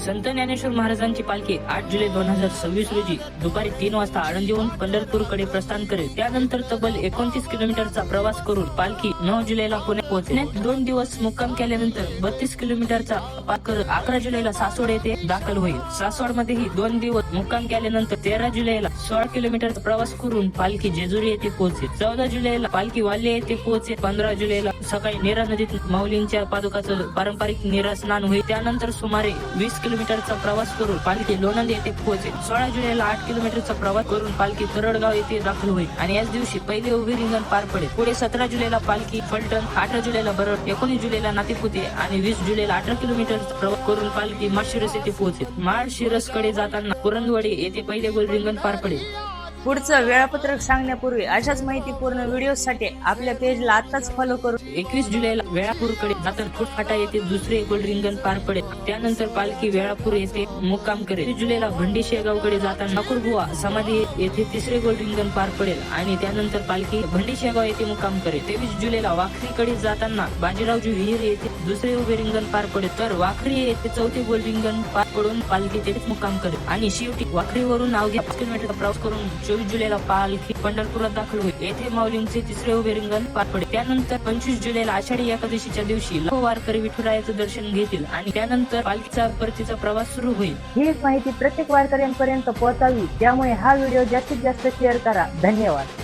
संत ज्ञानेश्वर महाराजांची पालखी 8 जुलै 2026 रोजी दुपारी 3 वाजता आळंदीहून पंढरपूरकडे प्रस्थान करेल। त्यानंतर तब्बल 29 किलोमीटरचा प्रवास करून पालखी 9 जुलैला पुण्यात पोहोचेल। 2 दिवस मुक्काम केल्यानंतर 32 किलोमीटरचा पार करत 11 जुलैला सासवड येथे दाखल होईल। सासवड मध्येही 2 दिवस मुक्काम केल्यानंतर 13 जुलैला 16 किलोमीटरचा प्रवास करून पालखी जेजुरी येथे पोहोचेल। 14 जुलैला पालखी वाल्हे येथे पोहोचेल। 15 जुलैला सकाळी नीरा नदीत माऊलींच्या पादुकाचं पारंपरिक नीरा स्नान होईल। त्यानंतर सुमारे 20 किलोमीटरचा प्रवास करून पालखी लोणंद येथे पोहोचेल। 16 जुलैला 8 किलोमीटरचा प्रवास करून पालखी तरडगाव येथे दाखल होईल आणि याच दिवशी पहिले उभे रिंगण पार पडेल। पुढे 17 जुलैला पालखी फलटण, 18 जुलैला बरड, 19 जुलैला नातेपुते आणि 20 जुलैला 18 किलोमीटरचा प्रवास करून पालखी माळशिरस येथे पोहोचेल। माळशिरस कडे जाताना पुरंदवाडी येथे पहिले गोल रिंगण पार पडेल। पुढचं वेळापत्रक सांगण्यापूर्वी अशाच माहितीपूर्ण व्हिडिओसाठी आपल्या पेजला आताच फॉलो करू। 21 जुलैला वेळापूरकडे जाताना फुटफाटा येथे दुसरे गोल रिंगण पार पडेल। त्यानंतर पालखी वेळापूर येथे मुक्काम करेल। 23 जुलैला भंडी शेगावकडे जाताना ठाकूरबुवा समाधी येथे तिसरे गोल रिंगण पार पडेल आणि त्यानंतर पालखी भंडी शेगाव येथे मुक्काम करेल। 23 जुलैला वाखरीकडे जाताना बाजीरावजी विहीर येथे दुसरे उभे रिंगण पार पडेल, तर वाखरी येथे चौथे गोल रिंगण पार पडून पालखी तेथेच मुक्काम करेल आणि शेवटी वाखरीवरून अवघ्या 5 किलोमीटरचा प्रवास करून 24 जुलैला पालखी पंढरपुरात दाखल होईल। येथे माऊलींचे तिसरे उभे रिंगण पार पडेल। त्यानंतर 25 जुलैला आषाढी एकादशीच्या दिवशी लाखो वारकरी विठुरायाचं दर्शन घेतील आणि त्यानंतर पालखीचा परतीचा प्रवास सुरू होईल। ही माहिती प्रत्येक वारकऱ्यांपर्यंत पोहोचावी, त्यामुळे हा व्हिडिओ जास्तीत जास्त शेअर करा। धन्यवाद।